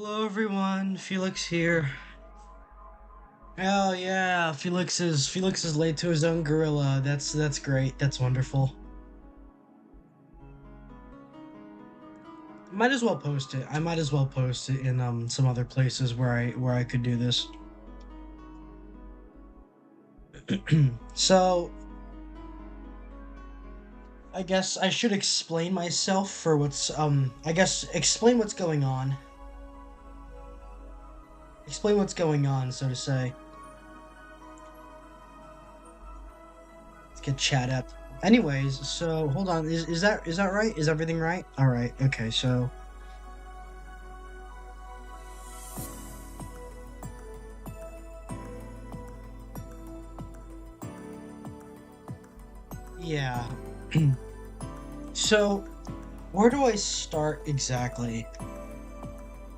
Hello everyone, Felix here. Oh yeah, Felix is late to his own gorilla. That's great. That's wonderful. Might as well post it. I might as well post it in some other places where I could do this. So I guess I should explain myself for what's I guess explain what's going on. Explain what's going on, so to say. Let's get chat up. Anyways, so hold on. Is that right? Is everything right? All right. Okay. So yeah. So where do I start exactly?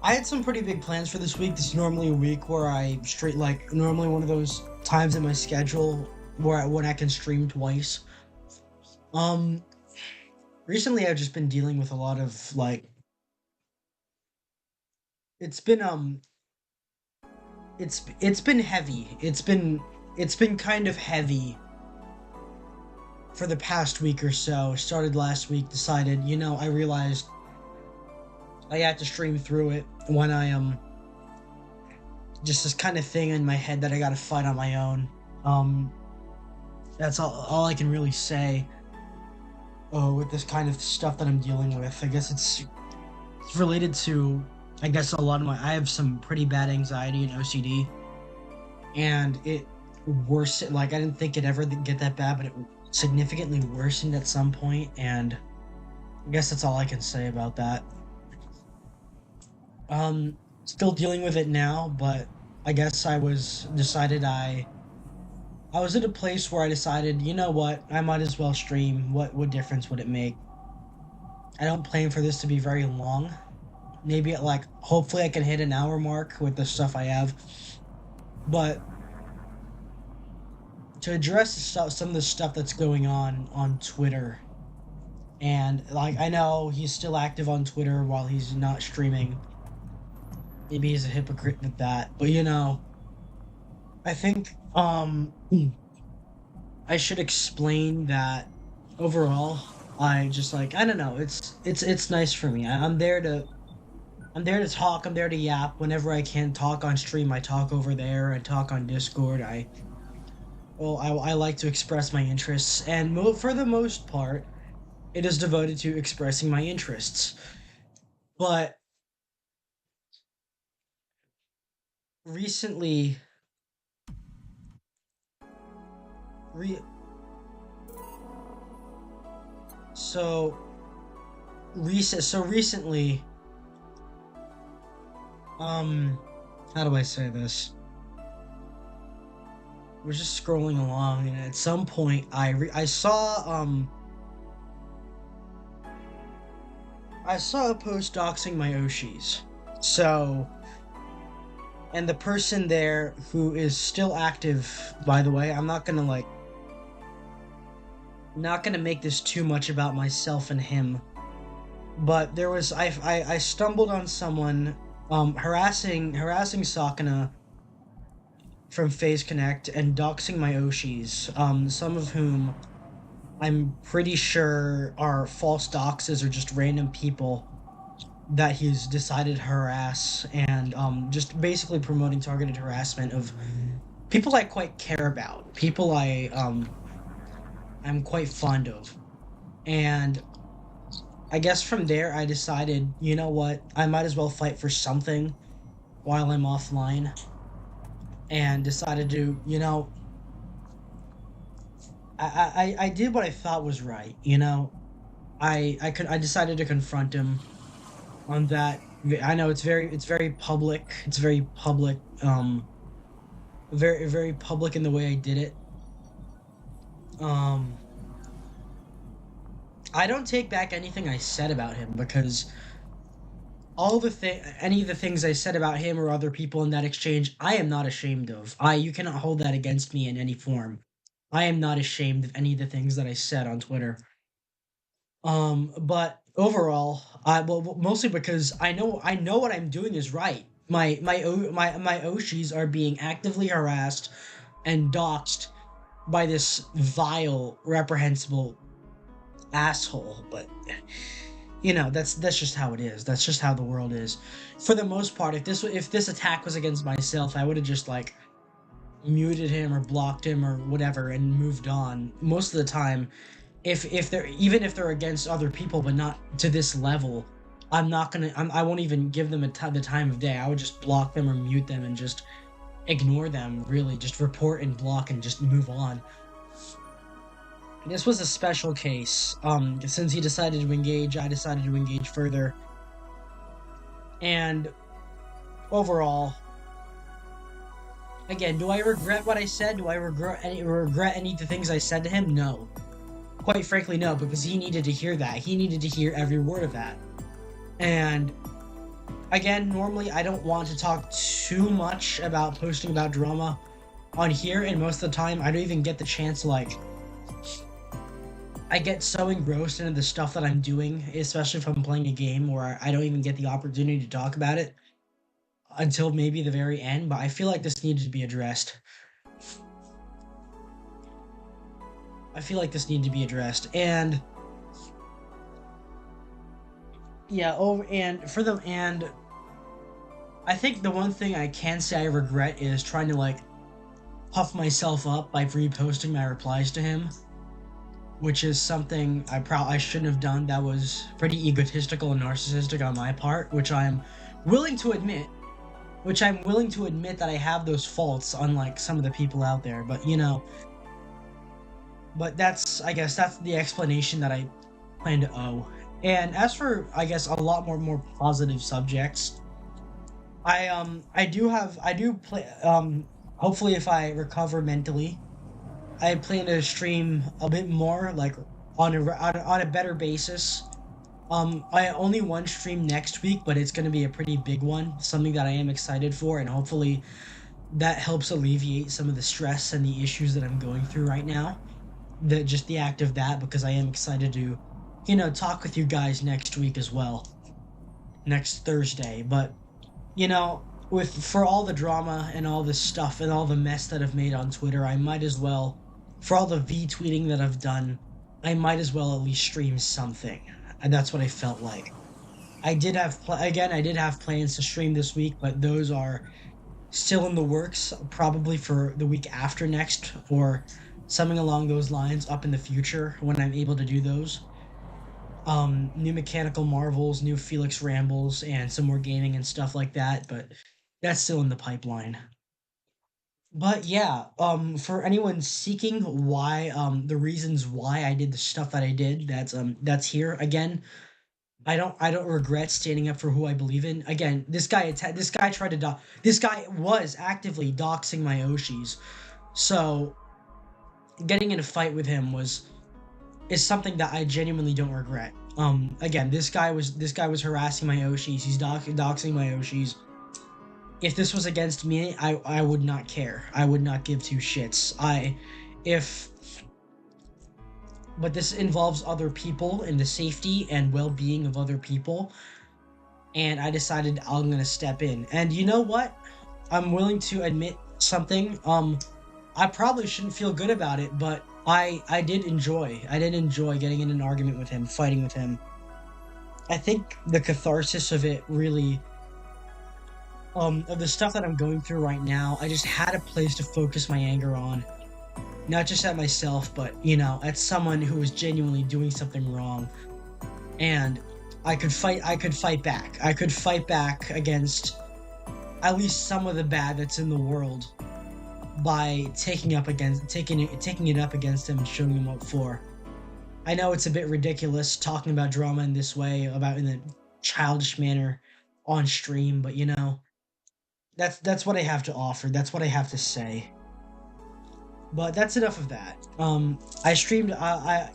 I had some pretty big plans for this week. This is normally a week where I straight like normally one of those times in my schedule when I can stream twice. Um, Recently I've just been dealing with a lot of like it's been it's been heavy. It's been kind of heavy for the past week or so. Started last week, decided, I realized I had to stream through it when I just this kind of thing in my head that I got to fight on my own. Um, that's all I can really say. Oh, with this kind of stuff that I'm dealing with, I guess it's related to, I guess a lot of I have some pretty bad anxiety and OCD, and it worsened. Like I didn't think it ever get that bad, but it significantly worsened at some point, and I guess that's all I can say about that. Still dealing with it now, but I guess I was at a place where I decided, you know what, I might as well stream. What difference would it make? I don't plan for this to be very long. Maybe at like hopefully I can hit an hour mark with the stuff I have. But to address some of the stuff that's going on Twitter, and like I know he's still active on Twitter while he's not streaming. Maybe he's a hypocrite with that, but I think I should explain that overall I just like I don't know, it's nice for me. I'm there to talk, I'm there to yap whenever I can talk on stream. I talk over there, I talk on Discord. I like to express my interests, and for the most part it is devoted to expressing my interests. But recently re- so recently, um how do I say this? Was just scrolling along, and at some point I saw a post doxing my Oshis. So, and the person there who is still active, by the way, I'm not gonna make this too much about myself and him. But there was I stumbled on someone harassing Sakana from Phase Connect and doxing my Oshis, some of whom I'm pretty sure are false doxes or just random people that he's decided to harass, and just basically promoting targeted harassment of people I quite care about, people I'm quite fond of. And I guess from there I decided, you know what, I might as well fight for something while I'm offline, and decided to, I did what I thought was right, I decided to confront him on that. I know it's very public. It's very public in the way I did it. Um, I don't take back anything I said about him, because any of the things I said about him or other people in that exchange, I am not ashamed of. You cannot hold that against me in any form. I am not ashamed of any of the things that I said on Twitter. But overall, well, mostly because I know what I'm doing is right. My Oshis are being actively harassed and doxxed by this vile, reprehensible asshole. But that's just how it is. That's just how the world is. For the most part, if this attack was against myself, I would have just like muted him or blocked him or whatever and moved on. Most of the time, if they're even if they're against other people but not to this level, I won't even give them the time of day. I would just block them or mute them and just ignore them. Really, just report and block and just move on. This was a special case. Since he decided to engage, I decided to engage further. And overall, again, do I regret what I said? Do I regret any of the things I said to him? No. Quite frankly, no, because he needed to hear that. He needed to hear every word of that. And again, normally I don't want to talk too much about posting about drama on here, and most of the time I don't even get the chance to I get so engrossed into the stuff that I'm doing, especially if I'm playing a game where I don't even get the opportunity to talk about it until maybe the very end, but I feel like this needed to be addressed. And yeah, and I think the one thing I can say I regret is trying to puff myself up by reposting my replies to him, which is something I shouldn't have done. That was pretty egotistical and narcissistic on my part, which I'm willing to admit. That I have those faults, unlike some of the people out there. But I guess that's the explanation that I plan to owe. And as for, I guess, a lot more positive subjects, I do play. Hopefully, if I recover mentally, I plan to stream a bit more, like on a better basis. I only one stream next week, but it's going to be a pretty big one, something that I am excited for, and hopefully that helps alleviate some of the stress and the issues that I'm going through right now. Just the act of that, because I am excited to, talk with you guys next week as well, next Thursday. But for all the drama and all this stuff and all the mess that I've made on Twitter, I might as well, for all the V-tweeting that I've done, I might as well at least stream something. And that's what I felt like. I did have plans to stream this week, but those are still in the works, probably for the week after next, or something along those lines up in the future when I'm able to do those. New Mechanical Marvels, new Felix Rambles, and some more gaming and stuff like that, but that's still in the pipeline. But yeah, for anyone seeking the reasons why I did the stuff that I did, that's here again. I don't regret standing up for who I believe in. Again, this guy was actively doxing my Oshis, so getting in a fight with him is something that I genuinely don't regret. Again, this guy was harassing my Oshis. He's doxing my Oshis. If this was against me, I would not care. I would not give two shits. But this involves other people and the safety and well-being of other people, and I decided I'm gonna step in. And you know what? I'm willing to admit something. I probably shouldn't feel good about it, but I did enjoy getting in an argument with him, fighting with him. I think the catharsis of it really, of the stuff that I'm going through right now, I just had a place to focus my anger on. Not just at myself, but, at someone who was genuinely doing something wrong. And I could fight back. I could fight back against at least some of the bad that's in the world by taking it up against him and showing him what for. I know it's a bit ridiculous talking about drama in this way, about in a childish manner on stream, but that's what I have to offer. That's what I have to say. But that's enough of that. I streamed.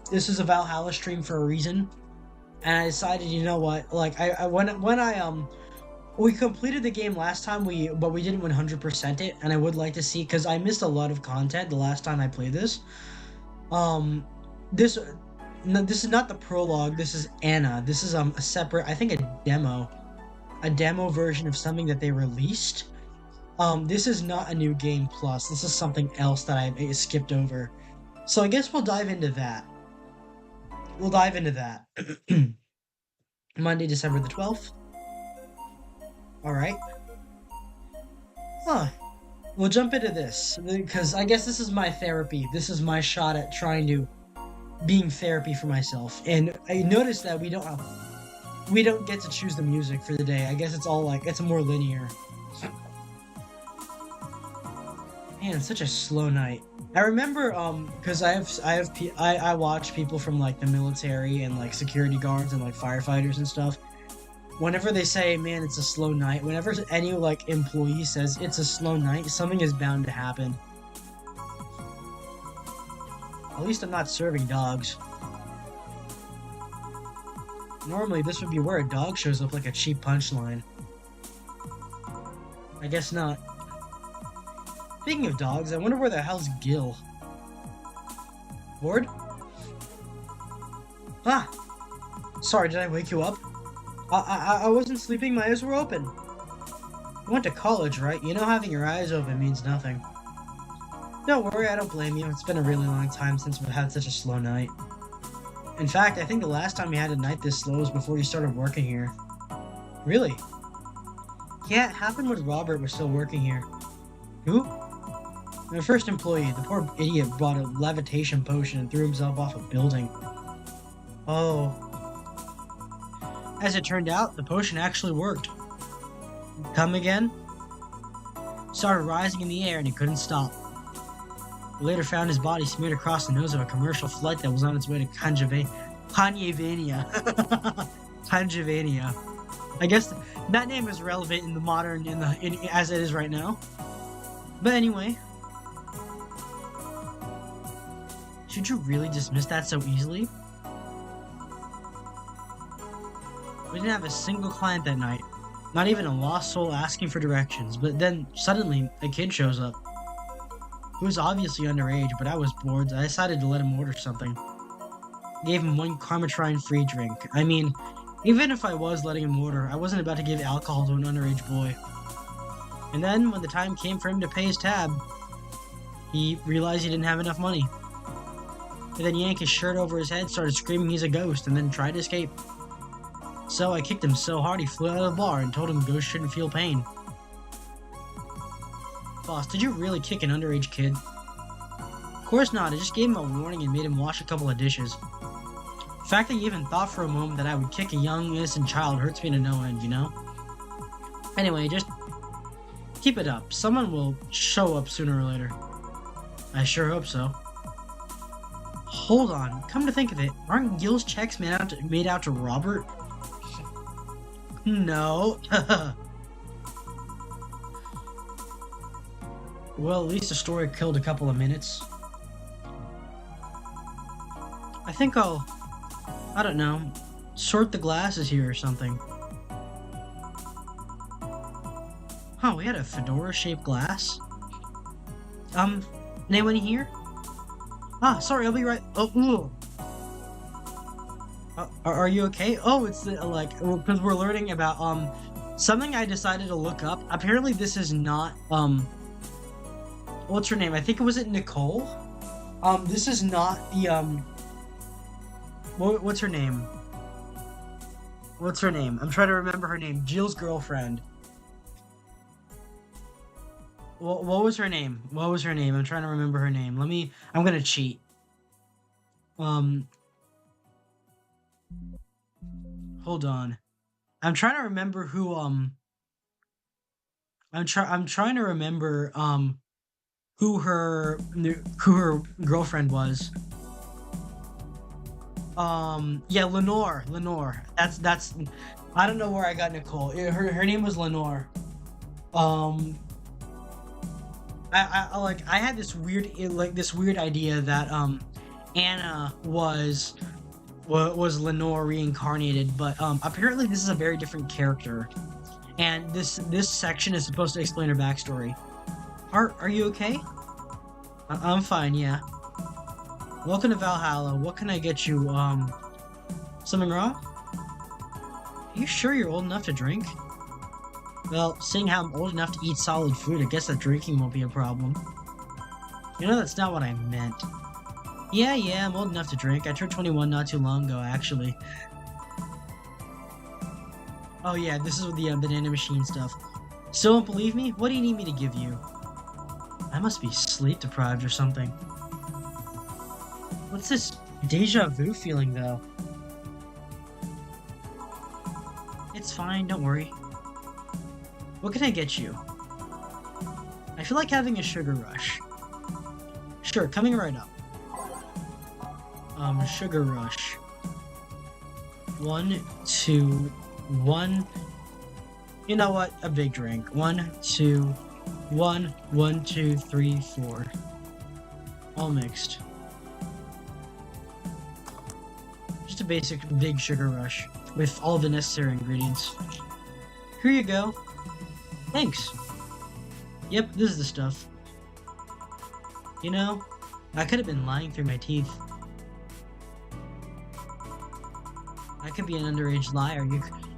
This is a Valhalla stream for a reason, and I decided, you know what? We completed the game last time, but we didn't 100% it, and I would like to see, because I missed a lot of content the last time I played this. no, this is not the prologue. This is Anna. This is a separate, I think, a demo version of something that they released. This is not a new game plus. This is something else that I skipped over. So I guess we'll dive into that. We'll dive into that. Monday, December the 12th. All right. Huh. We'll jump into this because I guess this is my therapy. This is my shot at trying to being therapy for myself. And I noticed that we don't get to choose the music for the day. I guess it's all like it's more linear. Man, it's such a slow night. I remember because I watch people from like the military and like security guards and like firefighters and stuff. Whenever they say, man, it's a slow night, whenever any like employee says it's a slow night, something is bound to happen. At least I'm not serving dogs. Normally this would be where a dog shows up like a cheap punchline. I guess not. Speaking of dogs, I wonder where the hell's Gil? Bored? Ah! Sorry, did I wake you up? I wasn't sleeping, my eyes were open. You went to college, right? You know having your eyes open means nothing. Don't worry, I don't blame you. It's been a really long time since we've had such a slow night. In fact, I think the last time we had a night this slow was before you started working here. Really? Yeah, it happened when Robert was still working here. Who? My first employee. The poor idiot bought a levitation potion and threw himself off a building. Oh. As it turned out, the potion actually worked. Come again? Started rising in the air and he couldn't stop. We later found his body smeared across the nose of a commercial flight that was on its way to Kanyevania. Kanyevania. I guess that name is relevant in the modern, as it is right now. But anyway. Should you really dismiss that so easily? We didn't have a single client that night. Not even a lost soul asking for directions. But then, suddenly, a kid shows up. He was obviously underage, but I was bored, so I decided to let him order something. Gave him one Karmatrine free drink. I mean, even if I was letting him order, I wasn't about to give alcohol to an underage boy. And then, when the time came for him to pay his tab, he realized he didn't have enough money. He then yanked his shirt over his head, started screaming he's a ghost, and then tried to escape. So I kicked him so hard he flew out of the bar and told him ghosts shouldn't feel pain. Boss, did you really kick an underage kid? Of course not, I just gave him a warning and made him wash a couple of dishes. The fact that you even thought for a moment that I would kick a young, innocent child hurts me to no end, you know? Anyway, just keep it up. Someone will show up sooner or later. I sure hope so. Hold on, come to think of it, aren't Gil's checks made out to Robert? No. Well, at least the story killed a couple of minutes. I think I don't know, sort the glasses here or something. Huh, we had a fedora-shaped glass? Anyone here? Ah, sorry, I'll be right. Oh, are you okay? Oh, it's because we're learning about something I decided to look up. Apparently, this is not what's her name? I think was it Nicole. This is not the what's her name? What's her name? I'm trying to remember her name. Jill's girlfriend. What was her name? What was her name? I'm trying to remember her name. I'm gonna cheat. Hold on. I'm trying to remember who, I'm trying to remember, who her girlfriend was. Yeah, Lenore. That's, I don't know where I got Nicole. Her name was Lenore. I had this weird idea that Anna was Lenore reincarnated, but apparently this is a very different character, and this section is supposed to explain her backstory. Are you okay? I'm fine, yeah. Welcome to Valhalla. What can I get you? Something wrong? Are you sure you're old enough to drink? Well, seeing how I'm old enough to eat solid food, I guess that drinking won't be a problem. You know, that's not what I meant. Yeah, I'm old enough to drink. I turned 21 not too long ago, actually. Oh yeah, this is the banana machine stuff. Still don't believe me? What do you need me to give you? I must be sleep deprived or something. What's this deja vu feeling, though? It's fine, don't worry. What can I get you? I feel like having a sugar rush. Sure, coming right up. Sugar rush. 1, 2, 1. You know what? A big drink. 1, 2, 1, 1, 2, 3, 4. All mixed. Just a basic big sugar rush with all the necessary ingredients. Here you go. Thanks. Yep, this is the stuff. You know, I could have been lying through my teeth. I could be an underage liar.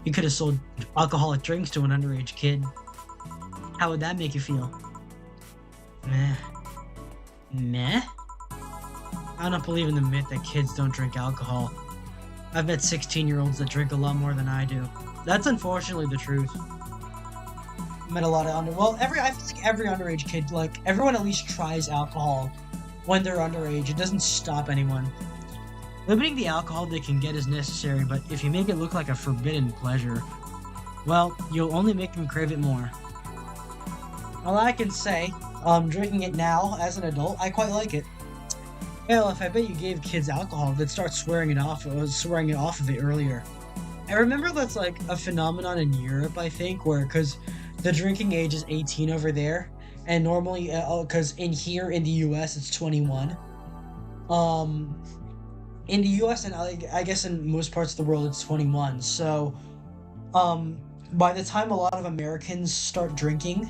You could have sold alcoholic drinks to an underage kid. How would that make you feel? Meh. Meh? I don't believe in the myth that kids don't drink alcohol. I've met 16-year-olds that drink a lot more than I do. That's unfortunately the truth. I met a lot of I think every underage kid, like, everyone at least tries alcohol when they're underage. It doesn't stop anyone. Limiting the alcohol they can get is necessary, but if you make it look like a forbidden pleasure, well, you'll only make them crave it more. All I can say, drinking it now as an adult, I quite like it. Hell, if I bet you gave kids alcohol, they'd start swearing it off of it earlier. I remember that's like a phenomenon in Europe, I think, because the drinking age is 18 over there, and normally, because in the US, it's 21. In the US and I guess in most parts of the world, it's 21. So, by the time a lot of Americans start drinking,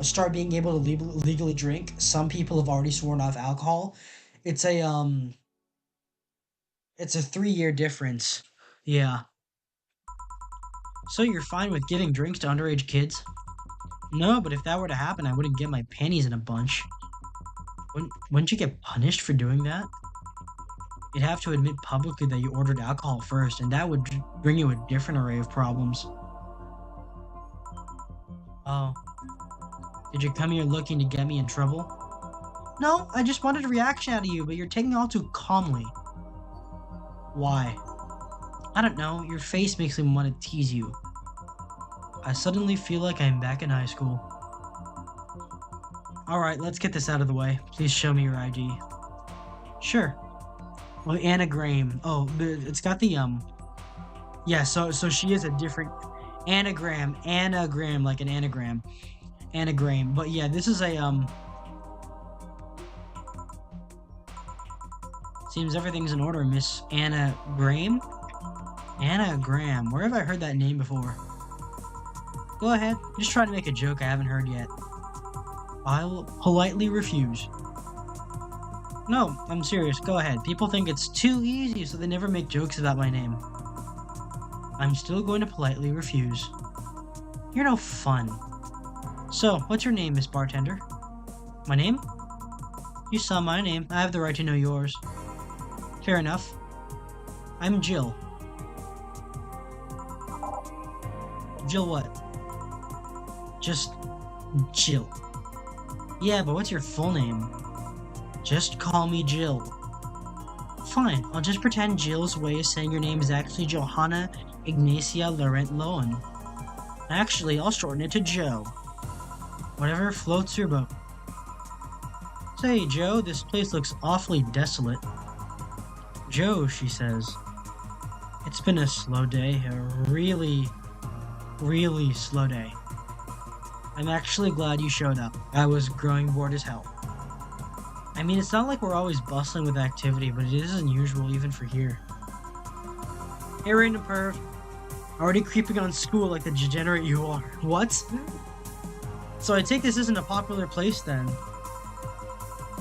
start being able to legally drink, some people have already sworn off alcohol. It's a 3-year difference. Yeah. So you're fine with giving drinks to underage kids? No, but if that were to happen, I wouldn't get my panties in a bunch. Wouldn't you get punished for doing that? You'd have to admit publicly that you ordered alcohol first, and that would bring you a different array of problems. Oh. Did you come here looking to get me in trouble? No, I just wanted a reaction out of you, but you're taking it all too calmly. Why? I don't know, your face makes me want to tease you. I suddenly feel like I'm back in high school. Alright, let's get this out of the way. Please show me your ID. Sure. Well, anagram. Oh, it's got the, yeah, so she is a different anagram, like an anagram. Anagram. But yeah, this is a, seems everything's in order, Miss Anagram? Anagram. Where have I heard that name before? Go ahead. Just try to make a joke I haven't heard yet. I'll politely refuse. No, I'm serious. Go ahead. People think it's too easy, so they never make jokes about my name. I'm still going to politely refuse. You're no fun. So, what's your name, Miss Bartender? My name? You saw my name. I have the right to know yours. Fair enough. I'm Jill. Jill what? Just Jill. Yeah, but what's your full name? Just call me Jill. Fine, I'll just pretend Jill's way of saying your name is actually Johanna Ignacia Laurent Lowen. Actually, I'll shorten it to Joe. Whatever floats your boat. Say, Joe, this place looks awfully desolate. Joe, she says. It's been a slow day, a really slow day. I'm actually glad you showed up. I was growing bored as hell. I mean, it's not like we're always bustling with activity, but it is unusual even for here. Hey, random perv. Already creeping on school like the degenerate you are. What? So I take this isn't a popular place then.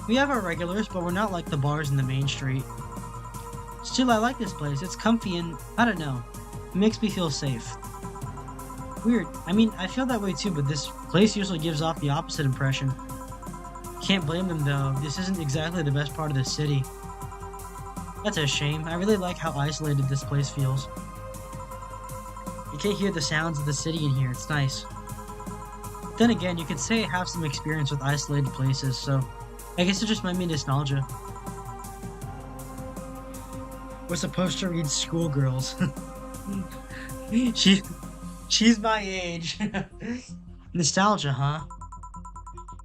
We have our regulars, but we're not like the bars in the main street. Still, I like this place. It's comfy and, I don't know, it makes me feel safe. Weird. I mean, I feel that way too, but this place usually gives off the opposite impression. Can't blame them though, this isn't exactly the best part of the city. That's a shame. I really like how isolated this place feels. You can't hear the sounds of the city in here, it's nice. Then again, you could say I have some experience with isolated places, so I guess it just might be nostalgia. We're supposed to read Schoolgirls. She's my age. Nostalgia, huh?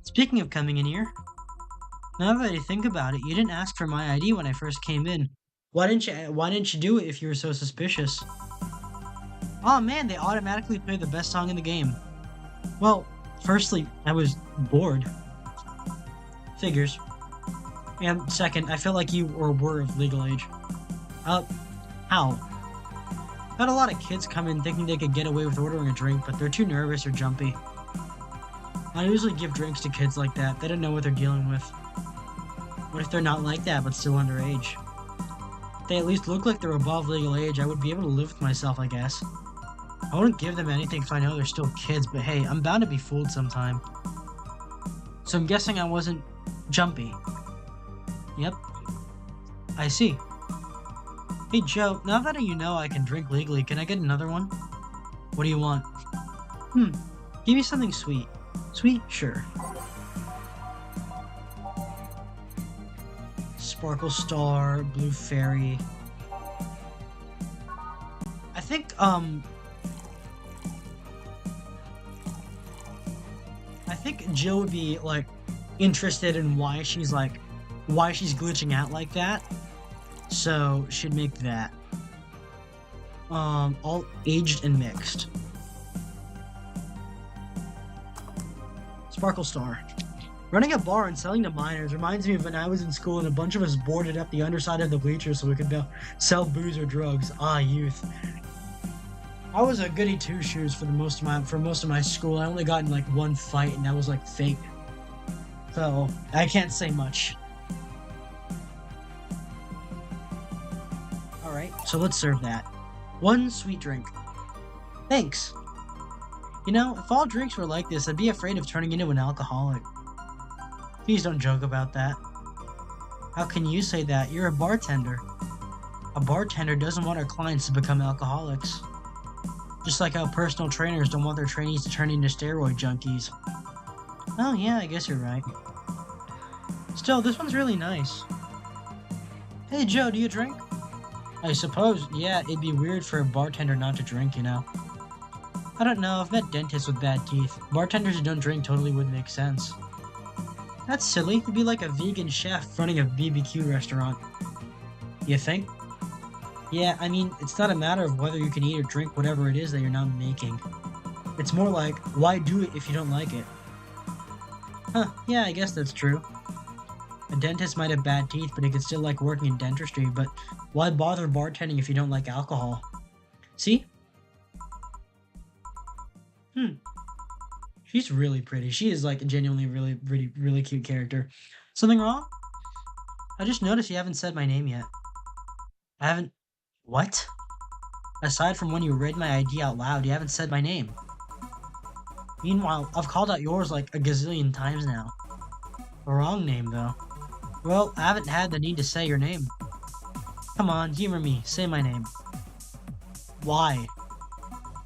Speaking of coming in here, now that I think about it, you didn't ask for my ID when I first came in. Why didn't you do it if you were so suspicious? Oh man, they automatically play the best song in the game. Well, firstly, I was bored. Figures. And second, I felt like you were of legal age. How? Had a lot of kids come in thinking they could get away with ordering a drink, but they're too nervous or jumpy. I usually give drinks to kids like that. They don't know what they're dealing with. What if they're not like that, but still underage? If they at least look like they're above legal age, I would be able to live with myself, I guess. I wouldn't give them anything if I know they're still kids, but hey, I'm bound to be fooled sometime. So I'm guessing I wasn't jumpy. Yep. I see. Hey Joe, now that you know I can drink legally, can I get another one? What do you want? Give me something sweet. Sweet? Sure. Sparkle Star, Blue Fairy. I think Jill would be, like, interested in why she's glitching out like that. So, she'd make that. All aged and mixed. Sparkle Star. Running a bar and selling to minors reminds me of when I was in school and a bunch of us boarded up the underside of the bleachers so we could sell booze or drugs. Ah, youth. I was a goody two-shoes for most of my school. I only got in like one fight and that was like fake. So, I can't say much. Alright, so let's serve that. One sweet drink. Thanks. You know, if all drinks were like this, I'd be afraid of turning into an alcoholic. Please don't joke about that. How can you say that? You're a bartender. A bartender doesn't want our clients to become alcoholics. Just like how personal trainers don't want their trainees to turn into steroid junkies. Oh yeah, I guess you're right. Still, this one's really nice. Hey Joe, do you drink? I suppose, yeah, it'd be weird for a bartender not to drink, you know. I don't know, I've met dentists with bad teeth. Bartenders who don't drink totally would make sense. That's silly, it'd be like a vegan chef running a BBQ restaurant. You think? Yeah, I mean, it's not a matter of whether you can eat or drink whatever it is that you're now making. It's more like, why do it if you don't like it? Huh, yeah, I guess that's true. A dentist might have bad teeth, but he could still like working in dentistry, but why bother bartending if you don't like alcohol? See? She's really pretty. She is like a genuinely really cute character. Something wrong? I just noticed you haven't said my name yet. I haven't... What? Aside from when you read my ID out loud, you haven't said my name. Meanwhile, I've called out yours like a gazillion times now. The wrong name, though. Well, I haven't had the need to say your name. Come on, humor me. Say my name. Why?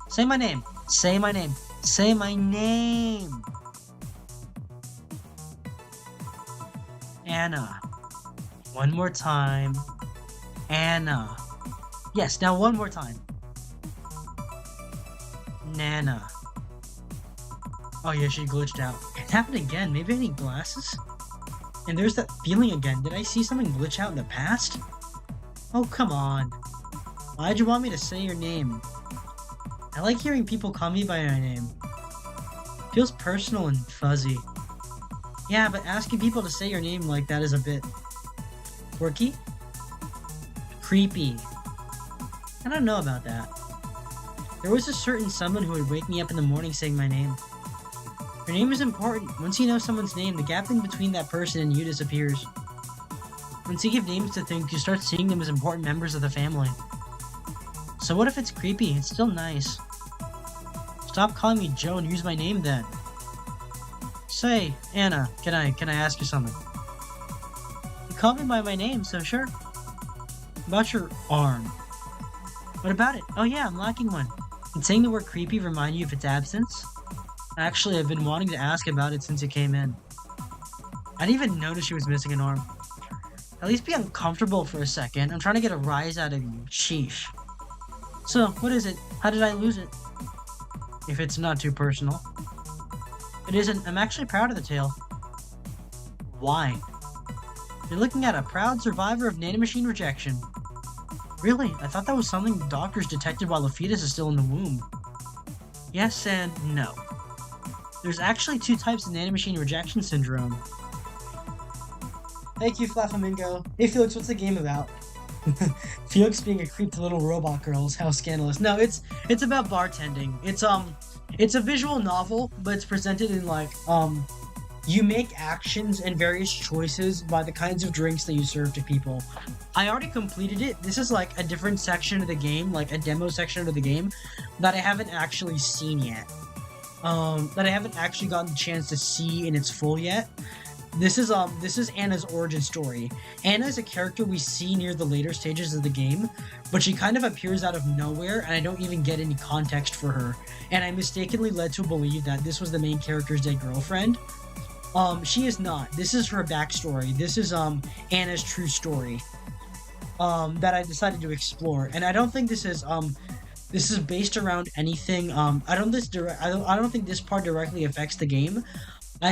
Say my name. Say my name. Say my name! Anna. One more time. Anna. Yes, now one more time. Nana. Oh yeah, she glitched out. It happened again. Maybe I need glasses? And there's that feeling again. Did I see something glitch out in the past? Oh, come on. Why'd you want me to say your name? I like hearing people call me by my name. Feels personal and fuzzy. Yeah, but asking people to say your name like that is a bit... quirky? Creepy. I don't know about that. There was a certain someone who would wake me up in the morning saying my name. Your name is important. Once you know someone's name, the gap in between that person and you disappears. Once you give names to things, you start seeing them as important members of the family. So what if it's creepy? It's still nice. Stop calling me Joe and use my name then. Say, Anna, can I ask you something? You called me by my name, so sure. About your arm. What about it? Oh yeah, I'm lacking one. Did saying the word creepy remind you of its absence? Actually, I've been wanting to ask about it since you came in. I didn't even notice she was missing an arm. At least be uncomfortable for a second. I'm trying to get a rise out of you. Sheesh. So, what is it? How did I lose it? If it's not too personal. It isn't. I'm actually proud of the tale. Why? You're looking at a proud survivor of nanomachine rejection. Really? I thought that was something doctors detected while the fetus is still in the womb. Yes and no. There's actually 2 types of nanomachine rejection syndrome. Thank you, Flamingo. Hey Felix, what's the game about? Felix being a creep to little robot girls, how scandalous. No, it's about bartending. It's a visual novel, but it's presented in like, you make actions and various choices by the kinds of drinks that you serve to people. I already completed it. This is like a different section of the game, like a demo section of the game, that I haven't actually seen yet. That I haven't actually gotten the chance to see in its full yet. This is Anna's origin story. Anna is a character we see near the later stages of the game, but she kind of appears out of nowhere, and I don't even get any context for her. And I mistakenly led to believe that this was the main character's dead girlfriend. She is not. This is her backstory. This is Anna's true story. That I decided to explore, and I don't think this is based around anything. I don't think this part directly affects the game. I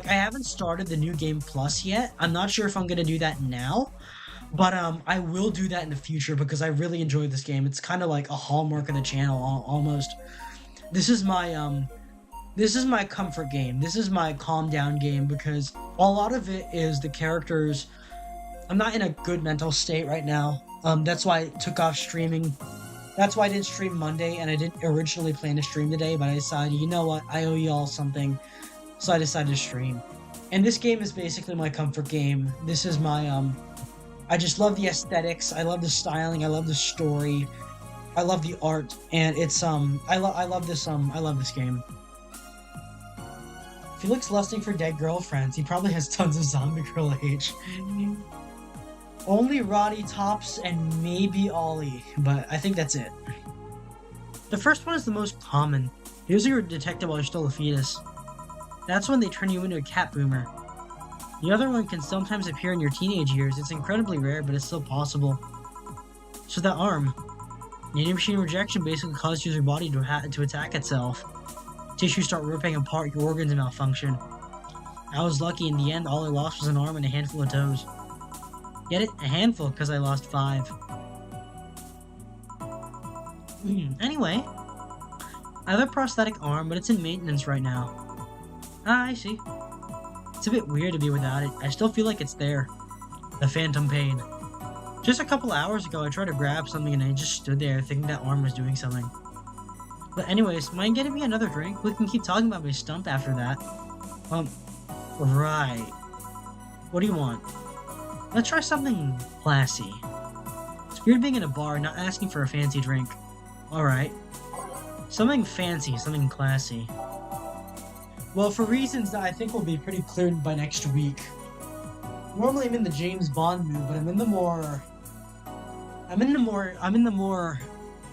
haven't started the new game plus yet. I'm not sure if I'm gonna do that now, but I will do that in the future because I really enjoyed this game. It's kind of like a hallmark of the channel almost. This is my comfort game. This is my calm down game because a lot of it is the characters. I'm not in a good mental state right now. That's why I took off streaming. That's why I didn't stream Monday, and I didn't originally plan to stream today, but I decided, you know what, I owe you all something. So I decided to stream. And this game is basically my comfort game. This is my, I just love the aesthetics, I love the styling, I love the story, I love the art, and it's, I love this game. Felix lusting for dead girlfriends. He probably has tons of zombie girl age. Only Roddy, Tops, and maybe Ollie, but I think that's it. The first one is the most common. Usually you're detected while you're still a fetus. That's when they turn you into a cat boomer. The other one can sometimes appear in your teenage years. It's incredibly rare, but it's still possible. So that arm. Nanomachine rejection basically causes your body to attack itself. Tissues start ripping apart, your organs malfunction. I was lucky. In the end, all I lost was an arm and a handful of toes. Get it? A handful, because I lost 5. Anyway, I have a prosthetic arm, but it's in maintenance right now. Ah, I see. It's a bit weird to be without it. I still feel like it's there. The phantom pain. Just a couple hours ago, I tried to grab something and I just stood there thinking that arm was doing something. But anyways, mind getting me another drink? We can keep talking about my stump after that. Right. What do you want? Let's try something classy. It's weird being in a bar and not asking for a fancy drink. Alright. Something fancy, something classy. Well, for reasons that I think will be pretty clear by next week. Normally I'm in the James Bond mood, but I'm in the more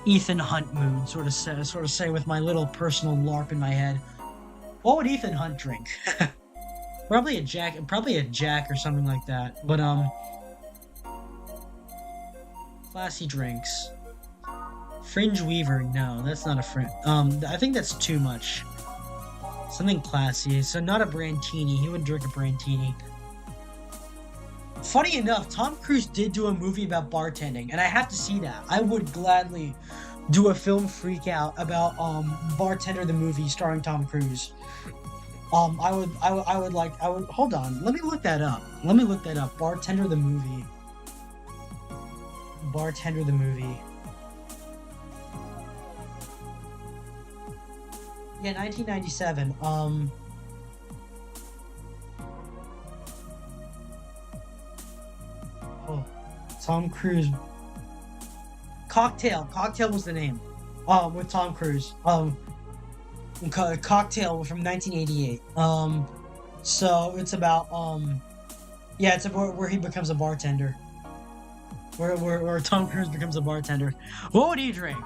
Ethan Hunt mood, sort of say with my little personal LARP in my head. What would Ethan Hunt drink? Probably a Jack or something like that. But classy drinks. Fringe Weaver, no, that's not a fringe. I think that's too much. Something classy, so not a Brandtini. He wouldn't drink a Brandtini. Funny enough, Tom Cruise did do a movie about bartending, and I have to see that. I would gladly do a film freak out about Bartender the movie starring Tom Cruise. I would hold on, let me look that up. Bartender the movie. Bartender the movie. Yeah, 1997. Tom Cruise. Cocktail. Cocktail was the name. With Tom Cruise. Cocktail from 1988. So it's about yeah, it's about where he becomes a bartender. Where Tom Cruise becomes a bartender. What would he drink?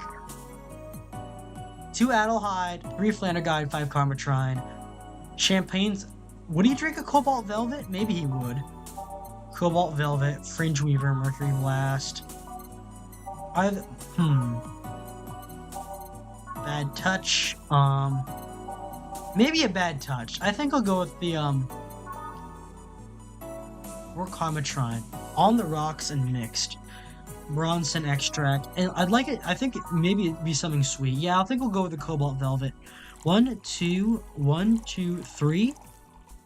2 Adelhyde, 3 Flanagide, 5 Carmatrine. Champagne's. Would he drink a Cobalt Velvet? Maybe he would. Cobalt Velvet, Fringe Weaver, Mercury Blast. Bad Touch. Maybe a Bad Touch. I think I'll go with the or Carmatrine. On the Rocks and Mixed. Bronson Extract. And I'd like it. I think maybe it'd be something sweet. Yeah, I think we'll go with the Cobalt Velvet. 1, 2, 1, 2, 3.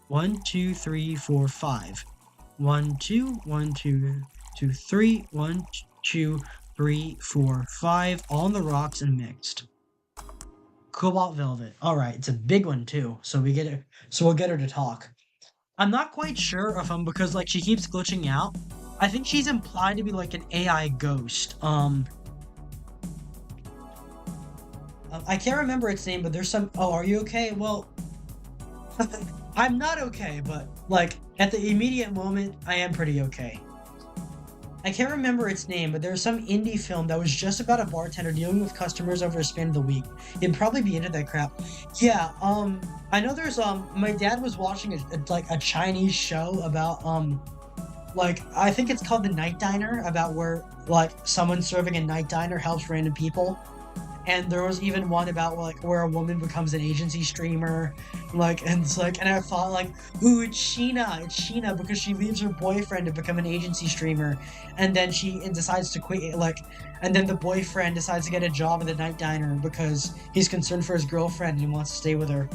1, 2, 3, 4, 5. 1, 2, 1, 2, 2, 3. 1, 2, 3, 4, 5. On the Rocks and Mixed. Cobalt Velvet. All right, it's a big one too. So we get it. So we'll get her to talk. I'm not quite sure if because like she keeps glitching out. I think she's implied to be like an AI ghost. I can't remember its name, but there's some. Oh, are you okay? Well, I'm not okay, but like at the immediate moment, I am pretty okay. I can't remember its name, but there's some indie film that was just about a bartender dealing with customers over a span of the week. You'd probably be into that crap. Yeah, I know there's my dad was watching a Chinese show about like I think it's called The Night Diner, about where like someone serving a night diner helps random people. And there was even one about like where a woman becomes an agency streamer, like, and it's like, and I thought like, ooh, it's Sheena because she leaves her boyfriend to become an agency streamer, and then she decides to quit, like, and then the boyfriend decides to get a job at the night diner because he's concerned for his girlfriend and he wants to stay with her.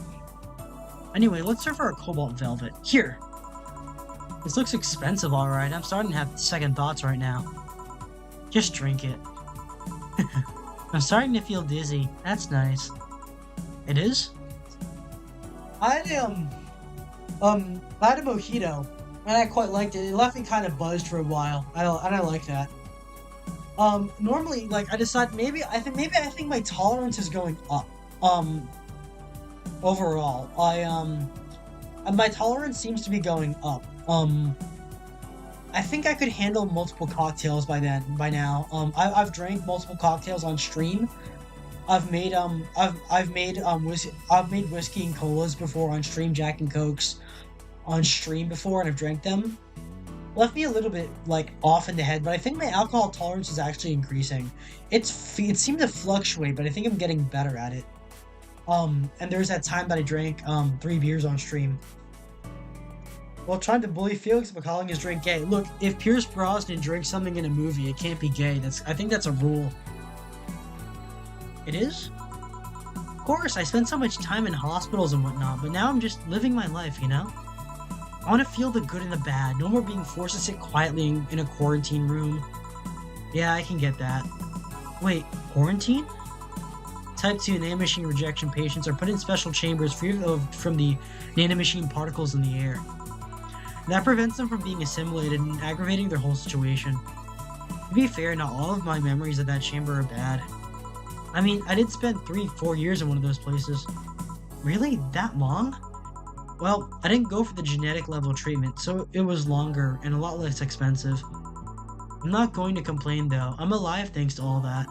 Anyway, let's serve her a Cobalt Velvet. Here. This looks expensive, alright. I'm starting to have second thoughts right now. Just drink it. I'm starting to feel dizzy. That's nice. It is? I had a mojito, and I quite liked it. It left me kind of buzzed for a while. I like that. Normally, like, I decide I think my tolerance is going up. Overall, my tolerance seems to be going up. I think I could handle multiple cocktails by now. I've drank multiple cocktails on stream. I've made whiskey and colas before on stream, Jack and Cokes on stream before, and I've drank them. Left me a little bit like off in the head, but I think my alcohol tolerance is actually increasing. It seemed to fluctuate, but I think I'm getting better at it. And there's that time that I drank 3 beers on stream. While trying to bully Felix by calling his drink gay. Look, if Pierce Brosnan drinks something in a movie, it can't be gay. I think that's a rule. It is? Of course, I spent so much time in hospitals and whatnot, but now I'm just living my life, you know? I want to feel the good and the bad. No more being forced to sit quietly in a quarantine room. Yeah, I can get that. Wait, quarantine? Type 2 nanomachine rejection patients are put in special chambers free from the nanomachine particles in the air. That prevents them from being assimilated and aggravating their whole situation. To be fair, not all of my memories of that chamber are bad. I mean, I did spend 3-4 years in one of those places. Really? That long? Well, I didn't go for the genetic level treatment, so it was longer and a lot less expensive. I'm not going to complain though. I'm alive thanks to all that.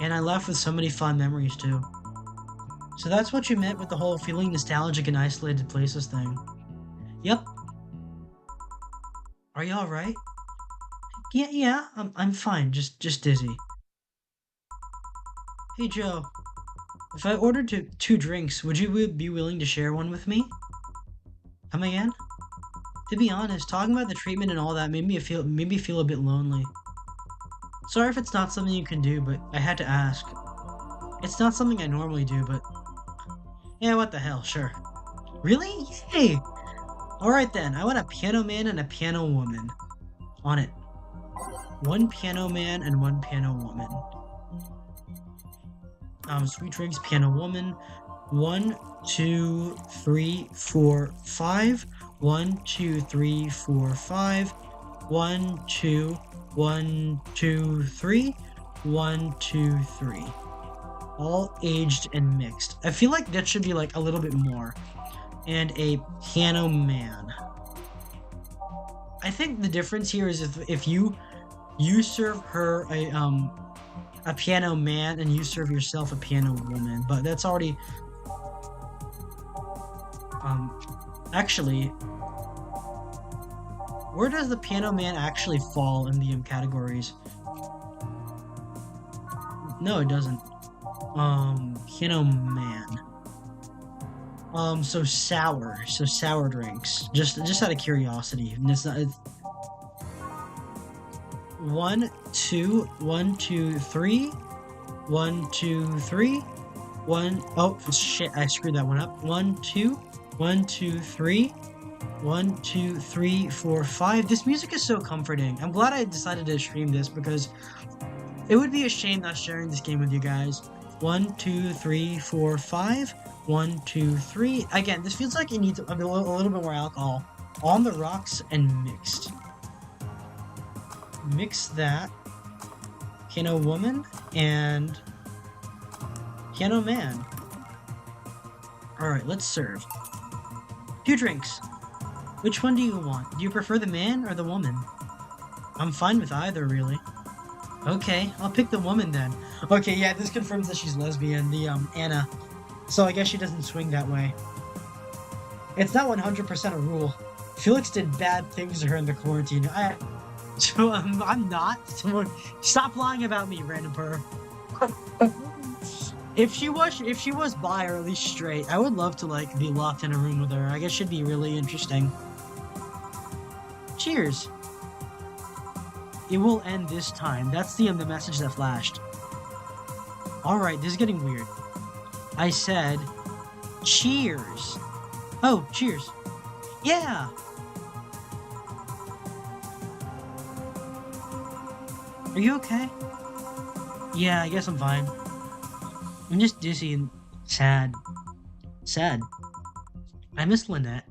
And I left with so many fond memories too. So that's what you meant with the whole feeling nostalgic in isolated places thing. Yep. Are you alright? Yeah, I'm fine, just dizzy. Hey Joe, if I ordered 2 drinks, would you be willing to share one with me? Come again? To be honest, talking about the treatment and all that made me feel a bit lonely. Sorry if it's not something you can do, but I had to ask. It's not something I normally do, but... yeah, what the hell, sure. Really? Yay! Alright then, I want a piano man and a piano woman. On it. 1 piano man and 1 piano woman. Sweet drinks, piano woman. 1, 2, 3, 4, 5. 1, 2, 3, 4, 5. 1, 2, 1, 2, 3, 1, 2, 3. All aged and mixed. I feel like that should be like a little bit more. And a piano man. I think the difference here is if you serve her a piano man and you serve yourself a piano woman, but that's already actually, where does the piano man actually fall in the categories? No, it doesn't. Piano man. So sour drinks. Just out of curiosity. And it's not. It's 1, 2, 1, 2, 3, 1, 2, 3, 1. Oh shit! I screwed that one up. 1, 2, 1, 2, 3, 1, 2, 3, 4, 5. This music is so comforting. I'm glad I decided to stream this because it would be a shame not sharing this game with you guys. 1, 2, 3, 4, 5. 1, 2, 3. Again, this feels like it needs a little bit more alcohol. On the rocks and mixed. Mix that. Piano woman and piano man. Alright, let's serve. 2 drinks. Which one do you want? Do you prefer the man or the woman? I'm fine with either, really. Okay, I'll pick the woman then. Okay, yeah, this confirms that she's lesbian, the Anna. So I guess she doesn't swing that way. It's not 100% a rule. Felix did bad things to her in the quarantine. I'm not. Stop lying about me, random per. If she was bi or at least straight, I would love to like be locked in a room with her. I guess she'd be really interesting. Cheers. It will end this time. That's the message that flashed. Alright, this is getting weird. I said, cheers. Oh, cheers. Yeah. Are you okay? Yeah, I guess I'm fine. I'm just dizzy and sad. Sad. I miss Lynette.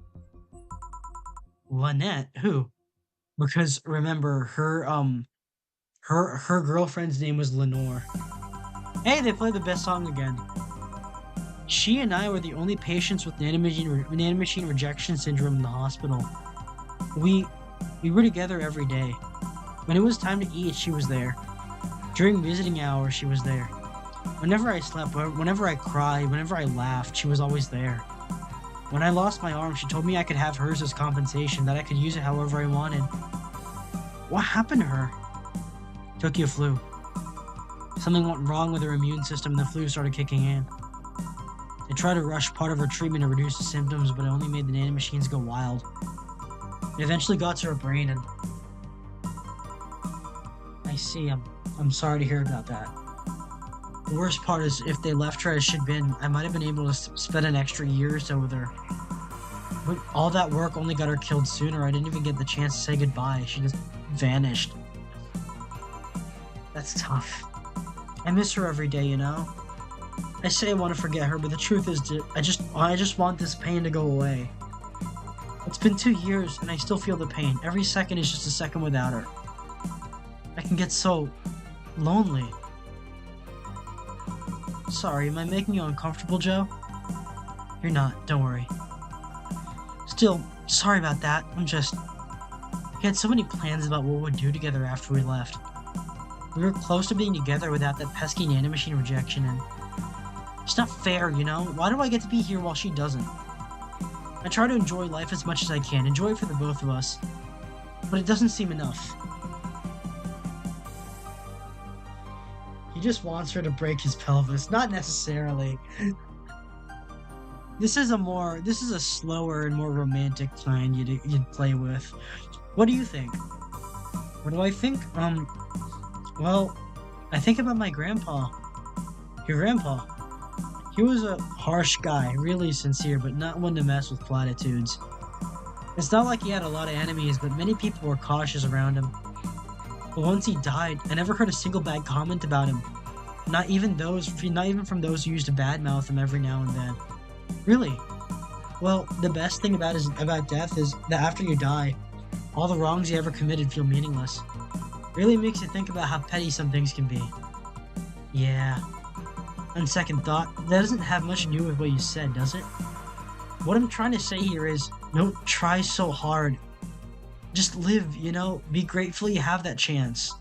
Lynette? Who? Because remember, her girlfriend's name was Lenore. Hey, they played the best song again. She and I were the only patients with nanomachine rejection syndrome in the hospital. We were together every day. When it was time to eat, she was there. During visiting hours, she was there. Whenever I slept, whenever I cried, whenever I laughed, she was always there. When I lost my arm, she told me I could have hers as compensation, that I could use it however I wanted. What happened to her? Tokyo flu. Something went wrong with her immune system and the flu started kicking in. They tried to rush part of her treatment to reduce the symptoms, but it only made the nanomachines go wild. It eventually got to her brain and... I see, I'm sorry to hear about that. The worst part is, if they left her as she'd been, I might have been able to spend an extra year or so with her. But all that work only got her killed sooner. I didn't even get the chance to say goodbye. She just vanished. That's tough. I miss her every day, you know? I say I want to forget her, but the truth is I just want this pain to go away. It's been 2 years, and I still feel the pain. Every second is just a second without her. I can get so lonely. Sorry, am I making you uncomfortable, Joe? You're not, don't worry. Still, sorry about that. We had so many plans about what we'd do together after we left. We were close to being together without that pesky nanomachine rejection, and it's not fair, you know? Why do I get to be here while she doesn't? I try to enjoy life as much as I can, enjoy it for the both of us, but it doesn't seem enough. He just wants her to break his pelvis. Not necessarily. This is a slower and more romantic kind you'd play with. What do you think? What do I think? Well, I think about my grandpa. Your grandpa. He was a harsh guy, really sincere, but not one to mess with platitudes. It's not like he had a lot of enemies, but many people were cautious around him. But once he died, I never heard a single bad comment about him. Not even from those who used to badmouth him every now and then. Really? Well, the best thing about death is that after you die, All the wrongs you ever committed feel meaningless. Really makes you think about how petty some things can be. Yeah. On second thought, that doesn't have much to do with what you said, does it? What I'm trying to say here is, don't try so hard. Just live, be grateful you have that chance.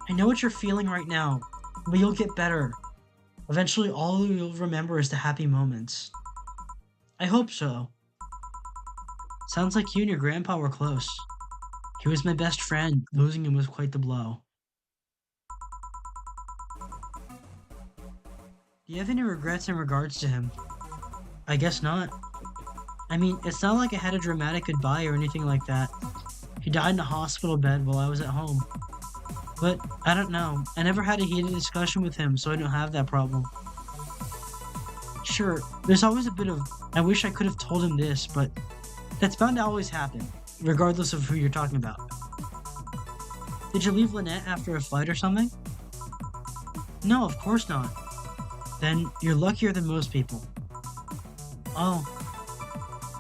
I know what you're feeling right now, but you'll get better. Eventually, all you'll remember is the happy moments. I hope so. Sounds like you and your grandpa were close. He was my best friend. Losing him was quite the blow. Do you have any regrets in regards to him? I guess not. I mean, it's not like I had a dramatic goodbye or anything like that. He died in a hospital bed while I was at home. But, I don't know. I never had a heated discussion with him, so I don't have that problem. Sure, there's always a bit of, I wish I could have told him this, but that's bound to always happen, regardless of who you're talking about. Did you leave Lynette after a fight or something? No, of course not. Then you're luckier than most people. Oh,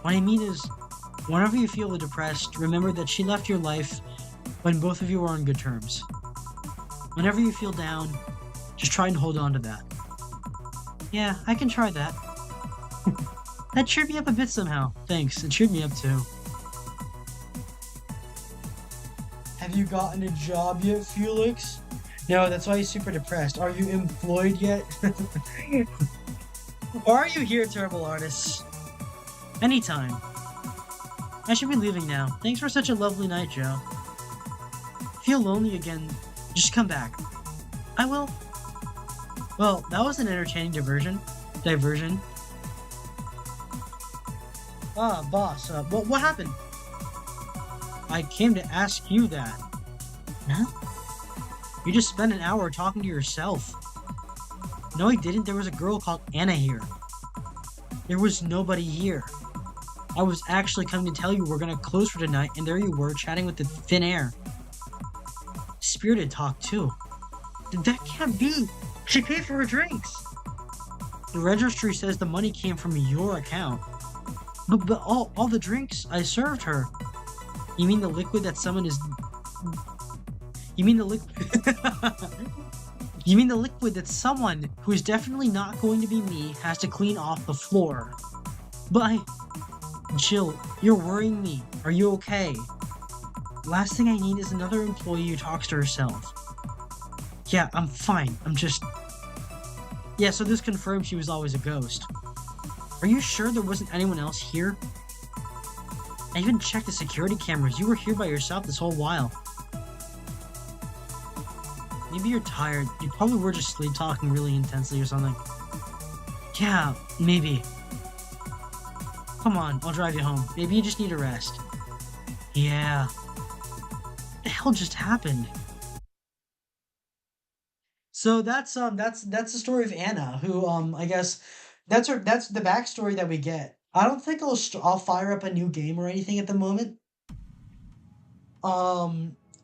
what I mean is, whenever you feel depressed, remember that she left your life when both of you were on good terms. Whenever you feel down, just try and hold on to that. Yeah, I can try that. That cheered me up a bit somehow. Thanks, it cheered me up too. Have you gotten a job yet, Felix? No, that's why he's super depressed. Are you employed yet? Why are you here, terrible artists? Anytime. I should be leaving now. Thanks for such a lovely night, Joe. Feel lonely again, just come back. I will. Well, that was an entertaining diversion. Ah, boss, what happened? I came to ask you that. Huh? You just spent an hour talking to yourself. No, I didn't. There was a girl called Anna here. There was nobody here. I was actually coming to tell you we're gonna close for tonight, and there you were, chatting with the thin air. Spirited talk, too. That can't be! She paid for her drinks! The registry says the money came from your account. But all the drinks I served her. You mean the liquid that someone is... You mean the liquid... You mean the liquid that someone, who is definitely not going to be me, has to clean off the floor. But Jill, you're worrying me. Are you okay? Last thing I need is another employee who talks to herself. Yeah, I'm fine. I'm just... Yeah, so this confirms she was always a ghost. Are you sure there wasn't anyone else here? I even checked the security cameras. You were here by yourself this whole while. Maybe you're tired. You probably were just sleep talking really intensely or something. Yeah, maybe. Come on, I'll drive you home. Maybe you just need a rest. Yeah. What the hell just happened? So that's the story of Anna, who I guess that's the backstory that we get. I don't think I'll fire up a new game or anything at the moment.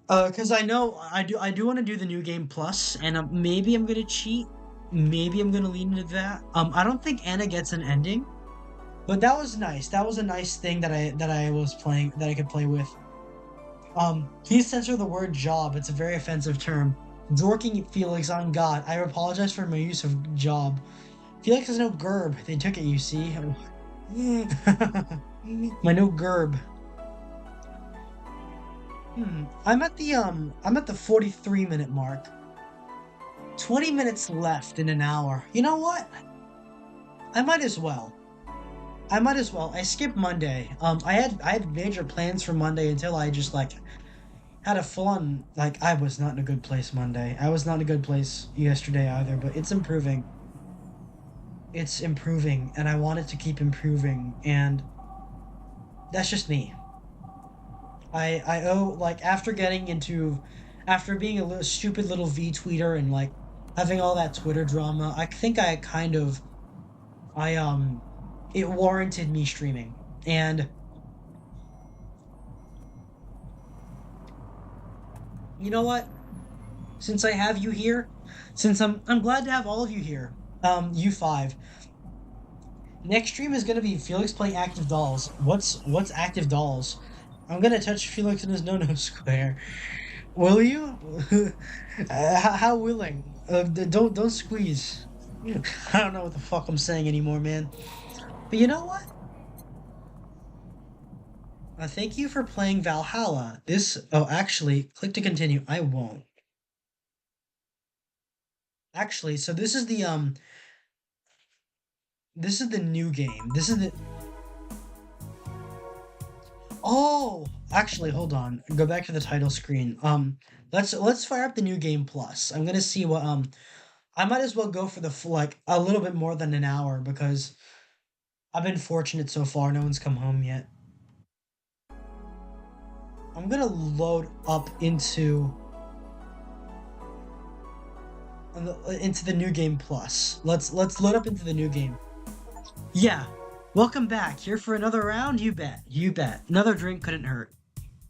Because I know I do want to do the new game plus, and maybe I'm gonna cheat, maybe I'm gonna lean into that. I don't think Anna gets an ending, but that was nice. That was a nice thing that I was playing, that I could play with. Please censor the word job. It's a very offensive term. Dorking Felix, on God. I apologize for my use of job. Felix has no gerb. They took it, you see. My no gerb. I'm at the 43-minute mark. 20 minutes left in an hour. You know what? I might as well. I skipped Monday. I had major plans for Monday until I just had a full-on, I was not in a good place Monday. I was not in a good place yesterday either, but it's improving. It's improving, and I want it to keep improving, and that's just me. I owe, after being a little stupid little V-tweeter and, having all that Twitter drama, I think it warranted me streaming, and you know what? Since I have you here, since I'm glad to have all of you here, you five. Next stream is gonna be Felix playing Active Dolls. What's Active Dolls? I'm gonna touch Felix in his no-no square. Will you? How willing? Don't squeeze. I don't know what the fuck I'm saying anymore, man. But you know what? Thank you for playing Valhalla. This. Oh, actually, click to continue. I won't. Actually, so this is the This is the new game. This is the. Oh, actually, hold on. Go back to the title screen. Let's fire up the new game plus. I'm gonna see what I might as well go for the like a little bit more than an hour because I've been fortunate so far. No one's come home yet. I'm gonna load up into the new game plus. Let's load up into the new game. Yeah. Welcome back. Here for another round? You bet. You bet. Another drink couldn't hurt.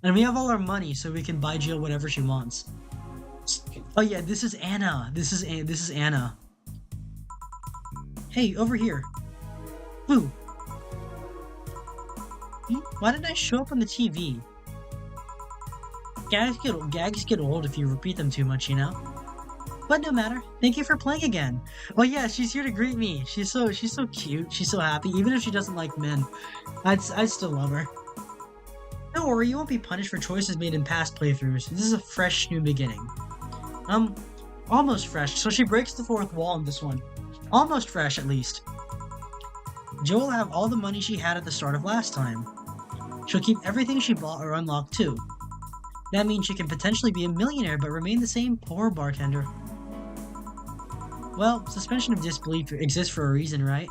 And we have all our money so we can buy Jill whatever she wants. Oh yeah, this is Anna. This is Anna. Hey, over here. Who? Why didn't I show up on the TV? Gags get old if you repeat them too much, you know? But no matter. Thank you for playing again. Oh yeah, she's here to greet me. She's so cute. She's so happy. Even if she doesn't like men, I'd still love her. Don't worry, you won't be punished for choices made in past playthroughs. This is a fresh new beginning. Um, almost fresh. So she breaks the fourth wall in this one. Almost fresh, at least. Jill will have all the money she had at the start of last time. She'll keep everything she bought or unlocked too. That means she can potentially be a millionaire but remain the same poor bartender. Well, suspension of disbelief exists for a reason, right?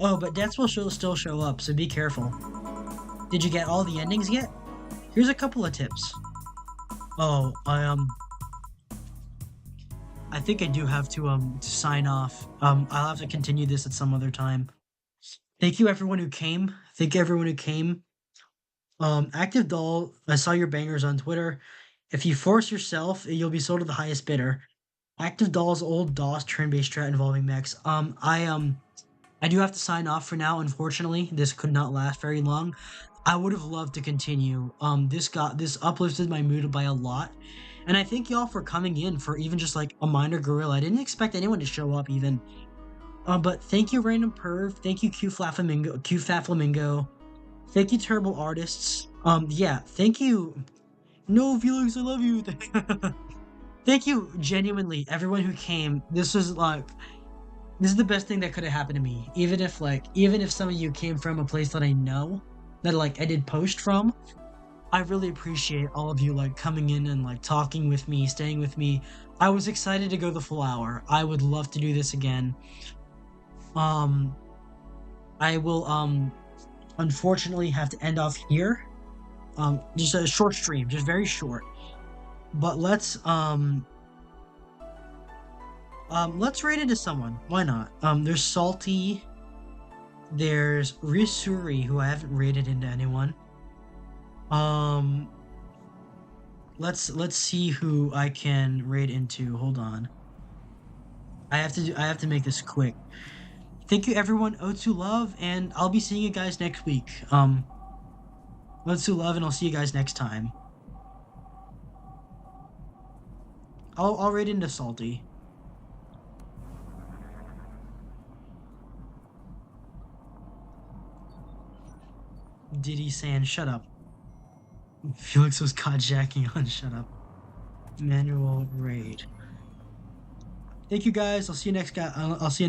Oh, but deaths will still show up, so be careful. Did you get all the endings yet? Here's a couple of tips. Oh, I think I do have to sign off. I'll have to continue this at some other time. Thank you everyone who came. Thank you everyone who came. Active Doll, I saw your bangers on Twitter. If you force yourself, you'll be sold to the highest bidder. Active Doll's old DOS turn-based strat involving mechs. I do have to sign off for now, unfortunately. This could not last very long. I would have loved to continue. This uplifted my mood by a lot. And I thank y'all for coming in for even just like a minor Guerilla. I didn't expect anyone to show up even. But thank you, Random Perv. Thank you, Q Flat Flamingo. Thank you, Terrible Artists. Yeah, thank you. No, Felix, I love you. Thank you, genuinely, everyone who came. This is the best thing that could have happened to me. Even if some of you came from a place that I know, that like I did post from, I really appreciate all of you like coming in and like talking with me, staying with me. I was excited to go the full hour. I would love to do this again. I will unfortunately have to end off here. Just a short stream, just very short. But let's raid into someone. Why not? There's Salty. There's Risuri, who I haven't raided into anyone. Let's see who I can raid into. Hold on. I have to make this quick. Thank you everyone, Otsu Love, and I'll be seeing you guys next week. Otsu Love, and I'll see you guys next time. I'll raid into Salty. Diddy saying shut up. Felix was caught jacking on shut up. Manual raid. Thank you guys. I'll see you next guy. I'll see you next